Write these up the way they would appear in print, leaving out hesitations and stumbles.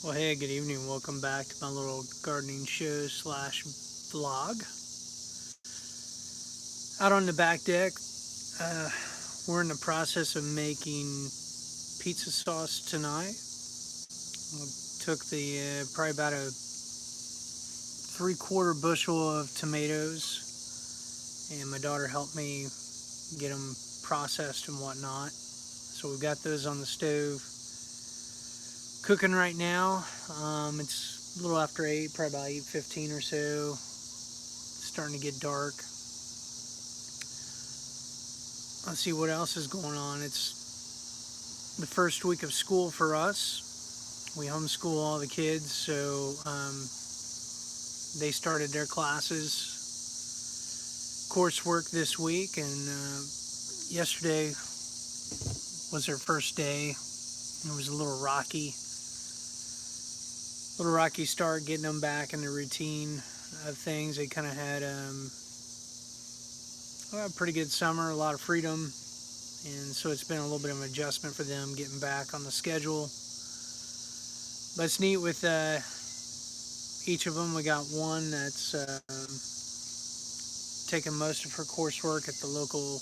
Well, hey, good evening. Welcome back to my little gardening show slash vlog. Out on the back deck, uh, we're in the process of making pizza sauce tonight. I took probably about a 3/4 bushel of tomatoes, and my daughter helped me get them processed and whatnot. So we've got those on the stove cooking right now. It's a little after 8, probably about 8:15 or so. It's starting to get dark. Let's see what else is going on. It's the first week of school for us. We homeschool all the kids, so they started their classes, coursework this week, and yesterday was their first day. It was a little rocky start getting them back in the routine of things. They kind of had a pretty good summer, a lot of freedom, and so it's been a little bit of an adjustment for them getting back on the schedule. But it's neat with each of them. We got one that's taking most of her coursework at the local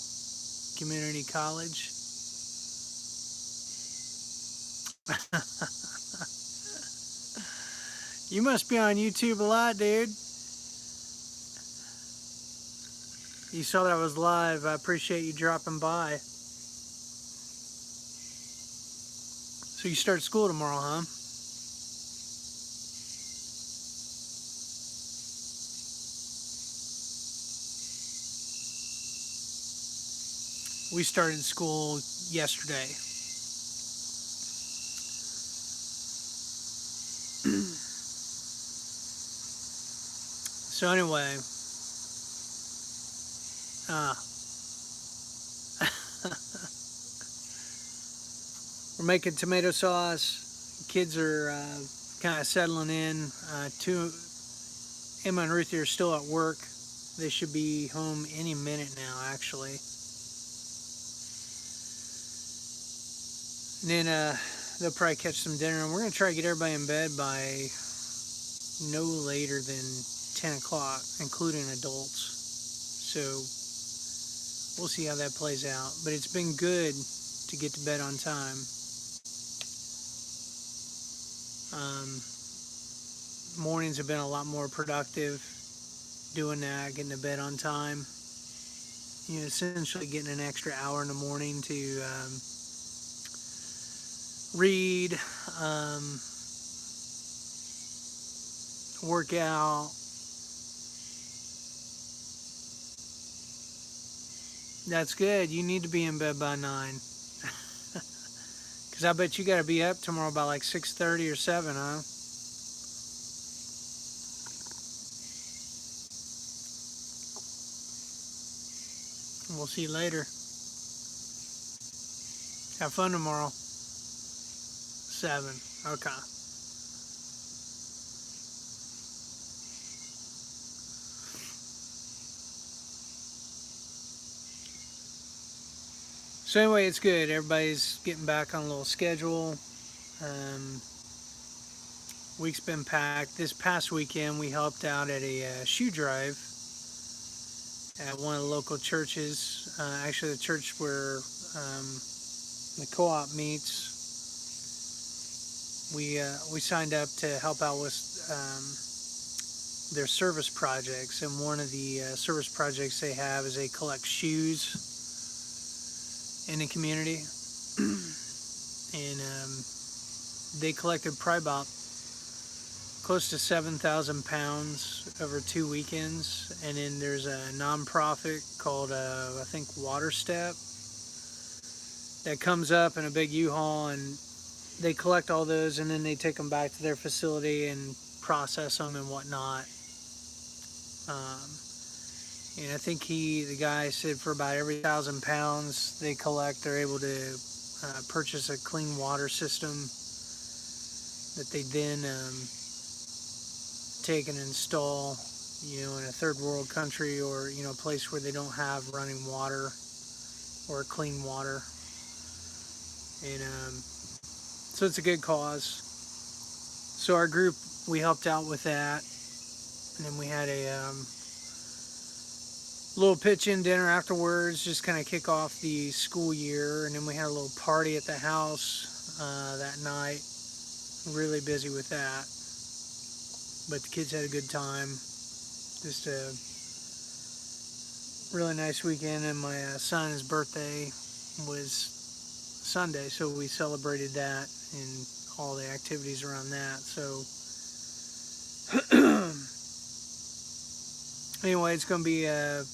community college. You must be on YouTube a lot, dude. You saw that I was live. I appreciate you dropping by. So you start school tomorrow, huh? We started school yesterday. So anyway, uh, we're making tomato sauce. Kids are kind of settling in. Emma and Ruthie are still at work. They should be home any minute now, actually. And then they'll probably catch some dinner, and we're gonna try to get everybody in bed by no later than 10 o'clock, including adults. So we'll see how that plays out. But it's been good to get to bed on time. Um, Mornings have been a lot more productive doing that, getting to bed on time. Essentially getting an extra hour in the morning to read, work out. That's good. You need to be in bed by 9. Because I bet you got to be up tomorrow by like 6:30 or 7, huh? We'll see you later. Have fun tomorrow. 7. Okay. So anyway, it's good. Everybody's getting back on a little schedule. Um, Week's been packed. This past weekend, we helped out at a shoe drive at one of the local churches. Actually, the church where the co-op meets. We signed up to help out with their service projects, and one of the service projects they have is they collect shoes in the community, and they collected probably about close to 7,000 pounds over 2 weekends. And then there's a nonprofit called I think Water Step that comes up in a big U-Haul, and they collect all those, and then they take them back to their facility and process them and whatnot. Um, and I think the guy said for about every 1,000 pounds they collect, they're able to purchase a clean water system that they then take and install, in a third world country, or a place where they don't have running water or clean water. And so it's a good cause. So our group, we helped out with that, and then we had a little pitch-in dinner afterwards, just kind of kick off the school year, and then we had a little party at the house that night. Really busy with that, but the kids had a good time. Just a really nice weekend, and my son's birthday was Sunday, so we celebrated that and all the activities around that. So anyway, it's going to be a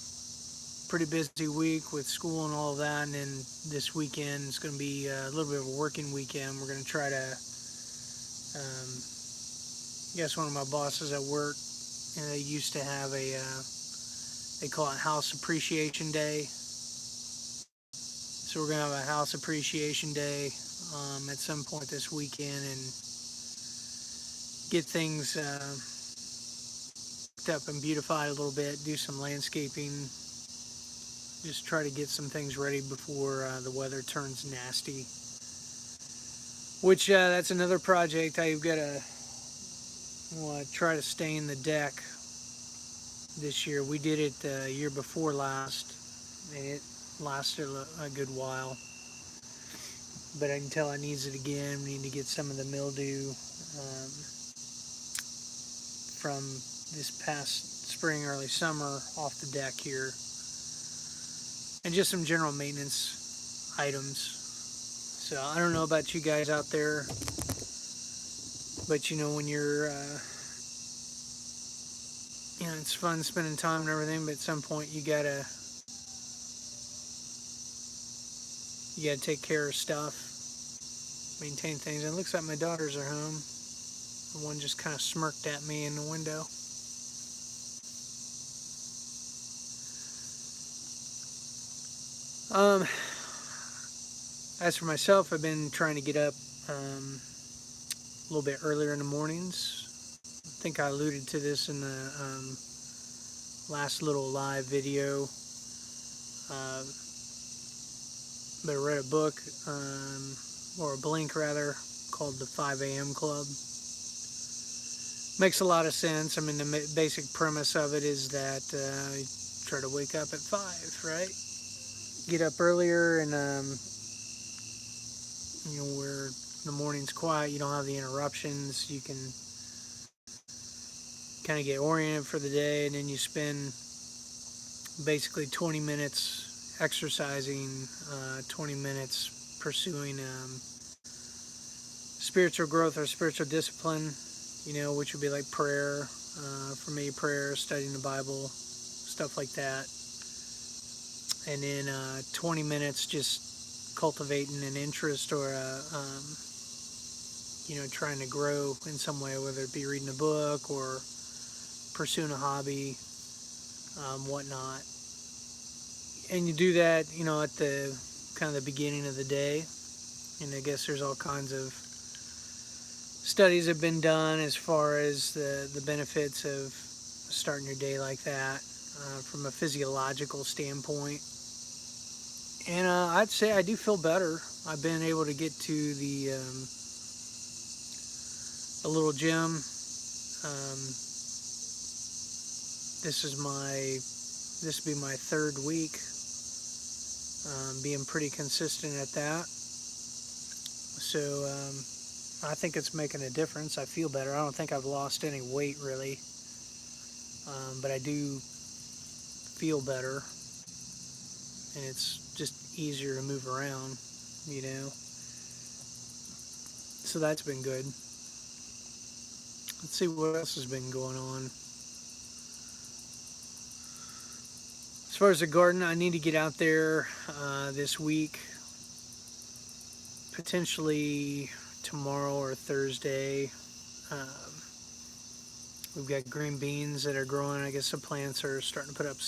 pretty busy week with school and all of that, and then this weekend it's going to be a little bit of a working weekend. We're going to try to, I guess one of my bosses at work, and they used to have a, they call it House Appreciation Day. So we're going to have a House Appreciation Day at some point this weekend and get things up and beautified a little bit, do some landscaping, just try to get some things ready before the weather turns nasty. Which that's another project. I've got to try to stain the deck this year. We did it the year before last, and it lasted a good while. But I can tell it needs it again. We need to get some of the mildew from this past spring, early summer off the deck here. And just some general maintenance items. So I don't know about you guys out there, but you know, when you're, you know, it's fun spending time and everything, but at some point you gotta take care of stuff, maintain things. And it looks like my daughters are home. The one just kind of smirked at me in the window. As for myself, I've been trying to get up a little bit earlier in the mornings. I think I alluded to this in the last little live video. But I read a book, or a blink rather, called The 5 a.m. Club. Makes a lot of sense. I mean, the basic premise of it is that you try to wake up at 5, right? Get up earlier, and you know, where the morning's quiet, you don't have the interruptions, you can kind of get oriented for the day, and then you spend basically 20 minutes exercising, 20 minutes pursuing spiritual growth or spiritual discipline, you know, which would be like prayer, for me, prayer, studying the Bible, stuff like that. And then 20 minutes just cultivating an interest or you know, trying to grow in some way, whether it be reading a book or pursuing a hobby, whatnot. And you do that, you know, at the kind of the beginning of the day. And I guess there's all kinds of studies have been done as far as the benefits of starting your day like that from a physiological standpoint. And I'd say I do feel better. I've been able to get to the a little gym. This will be my 3rd week. Being pretty consistent at that. So I think it's making a difference. I feel better. I don't think I've lost any weight really, but I do feel better, and it's just easier to move around, you know. So that's been good. Let's see what else has been going on. As far as the garden, I need to get out there this week, potentially tomorrow or Thursday. We've got green beans that are growing. I guess the plants are starting to put up,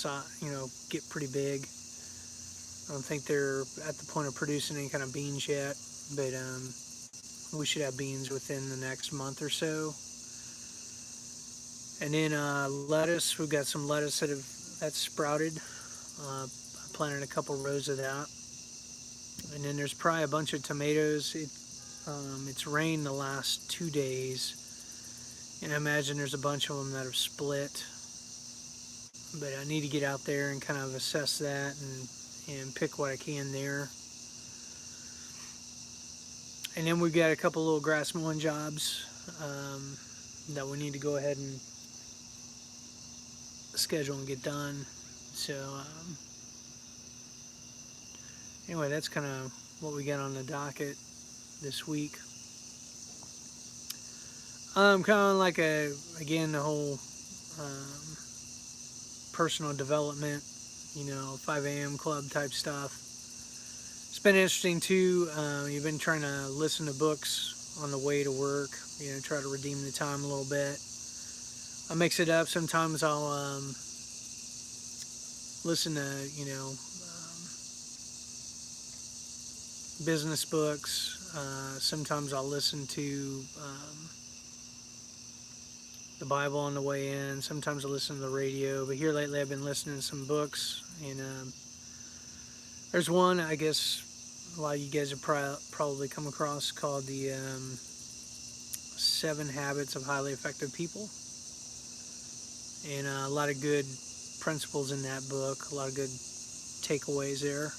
you know, get pretty big. I don't think they're at the point of producing any kind of beans yet, but we should have beans within the next month or so. And then lettuce, we've got some lettuce that's sprouted. I planted a couple rows of that. And then there's probably a bunch of tomatoes. It's rained the last 2 days, And I imagine there's a bunch of them that have split. But I need to get out there and kind of assess that and pick what I can there. And then we've got a couple little grass mowing jobs that we need to go ahead and schedule and get done. So anyway, that's kind of what we got on the docket this week. Kind of like again, the whole personal development, 5 a.m. club type stuff. It's been interesting too. You've been trying to listen to books on the way to work, try to redeem the time a little bit. I mix it up. Sometimes I'll listen to, business books. Sometimes I'll listen to the Bible on the way in. Sometimes I listen to the radio. But here lately I've been listening to some books. And there's one, I guess, a lot of you guys have probably come across, called the 7 Habits of Highly Effective People. And a lot of good principles in that book, a lot of good takeaways there.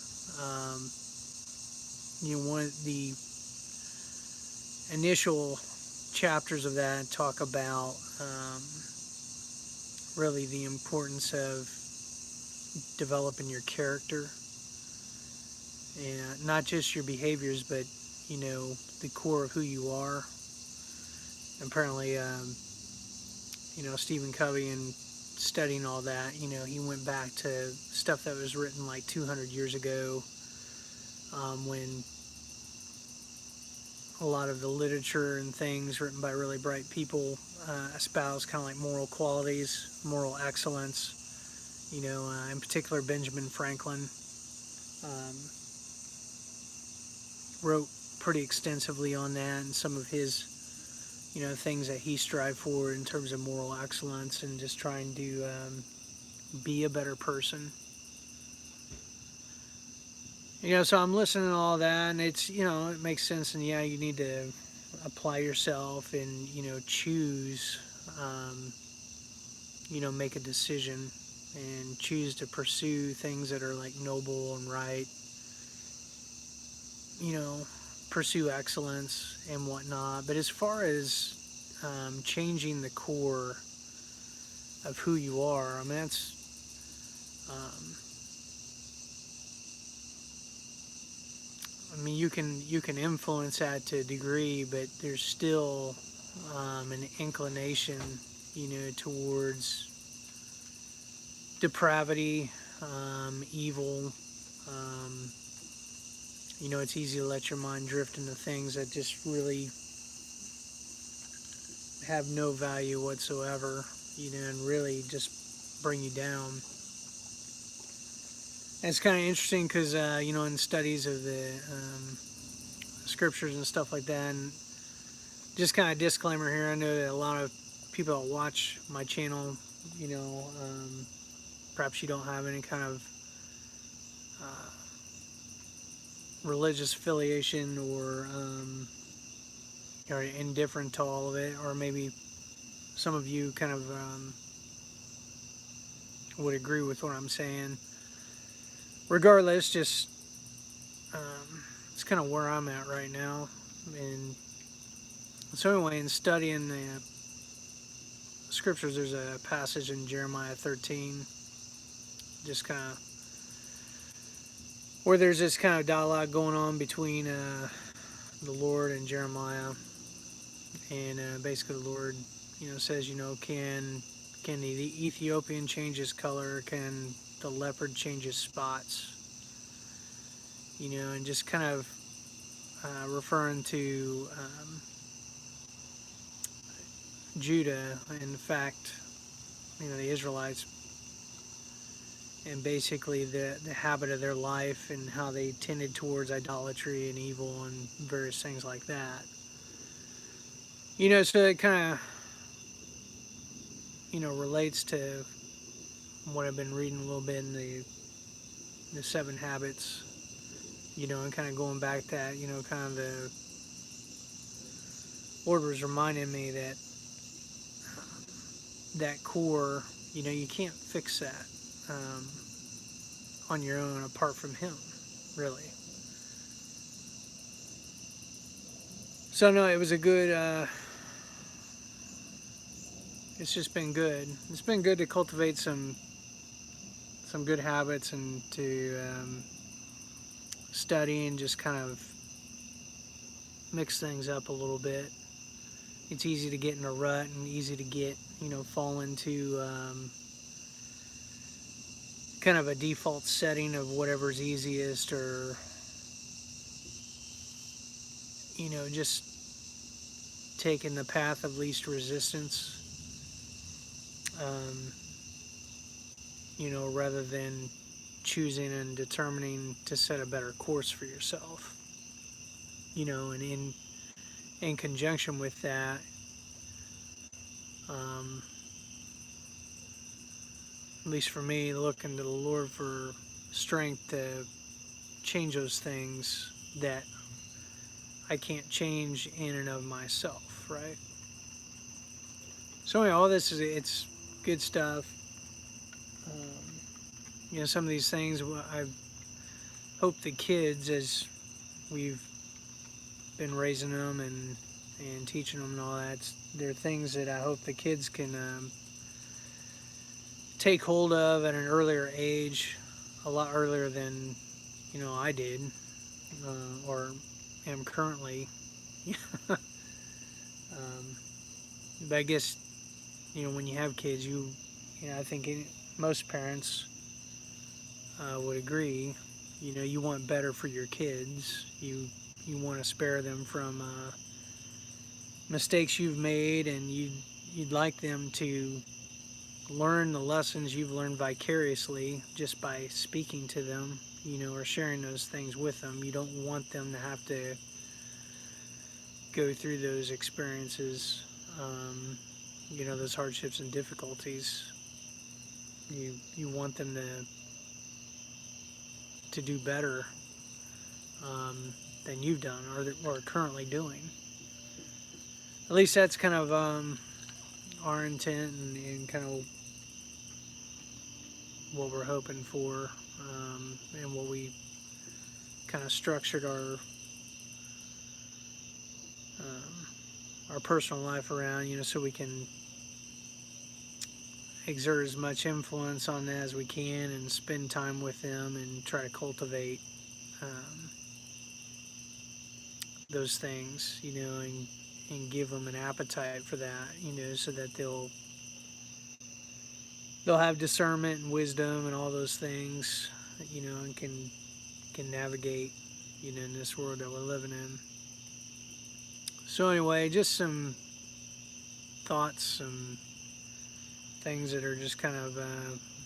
One of the initial chapters of that talk about really the importance of developing your character, and not just your behaviors, but the core of who you are. Apparently, Stephen Covey, and studying all that, he went back to stuff that was written like 200 years ago, when a lot of the literature and things written by really bright people espouse kind of like moral qualities, moral excellence. In particular, Benjamin Franklin wrote pretty extensively on that, and some of his things that he strived for in terms of moral excellence and just trying to be a better person. So I'm listening to all that, and it's, it makes sense, and yeah, you need to apply yourself and, choose, make a decision and choose to pursue things that are like noble and right, pursue excellence and whatnot. But as far as changing the core of who you are, I mean, that's you can influence that to a degree, but there's still an inclination, towards depravity, evil. It's easy to let your mind drift into things that just really have no value whatsoever, and really just bring you down. And it's kind of interesting because, in studies of the scriptures and stuff like that, and just kind of disclaimer here, I know that a lot of people that watch my channel, perhaps you don't have any kind of religious affiliation, or are indifferent to all of it, or maybe some of you kind of would agree with what I'm saying. Regardless, just it's kind of where I'm at right now. And so anyway, in studying the scriptures, there's a passage in Jeremiah 13, just kind of where there's this kind of dialogue going on between the Lord and Jeremiah. And basically the Lord, says, can the Ethiopian change his color? Can the leopard change his spots? And just kind of referring to Judah, and in fact, the Israelites, and basically the habit of their life and how they tended towards idolatry and evil and various things like that. So it kind of, relates to what I've been reading a little bit in the 7 Habits, and kind of going back to that, kind of the Lord was reminding me that that core, you know, you can't fix that on your own apart from him, really. So no, it was a good. It's just been good. It's been good to cultivate some good habits and to study and just kind of mix things up a little bit. It's easy to get in a rut and easy to get, you know, fall into kind of a default setting of whatever's easiest, or, you know, just taking the path of least resistance, you know, rather than choosing and determining to set a better course for yourself. You know, and in conjunction with that, um, at least for me, looking to the Lord for strength to change those things that I can't change in and of myself, right? So anyway, all this it's good stuff. You know, some of these things, I hope the kids, as we've been raising them and teaching them and all that, they're things that I hope the kids can take hold of at an earlier age, a lot earlier than, you know, I did, or am currently. um, but I guess, you know, when you have kids, you know, I think most parents would agree. You know, you want better for your kids. You want to spare them from mistakes you've made, and you'd like them to learn the lessons you've learned vicariously just by speaking to them, you know, or sharing those things with them. You don't want them to have to go through those experiences, you know, those hardships and difficulties. You want them to do better than you've done or are currently doing. At least that's kind of our intent, and kind of what we're hoping for, and what we kind of structured our personal life around, you know, so we can exert as much influence on that as we can and spend time with them and try to cultivate those things, you know, and give them an appetite for that, you know, so that they'll have discernment and wisdom and all those things, you know, and can navigate, you know, in this world that we're living in. So anyway, just some thoughts, some things that are just kind of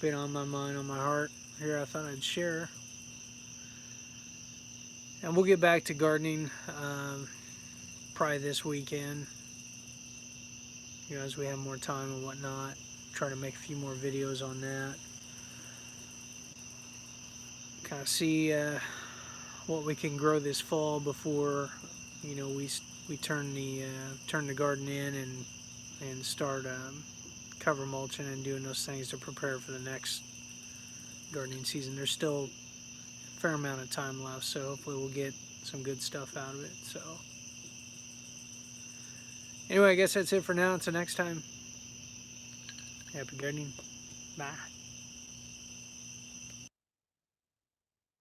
been on my mind, on my heart here, I thought I'd share. And we'll get back to gardening probably this weekend, you know, as we have more time and whatnot. Try to make a few more videos on that. Kind of see what we can grow this fall before, you know, we turn the garden in and start cover mulching and doing those things to prepare for the next gardening season. There's still a fair amount of time left, so hopefully we'll get some good stuff out of it. So anyway, I guess that's it for now. Until next time, happy gardening. Bye.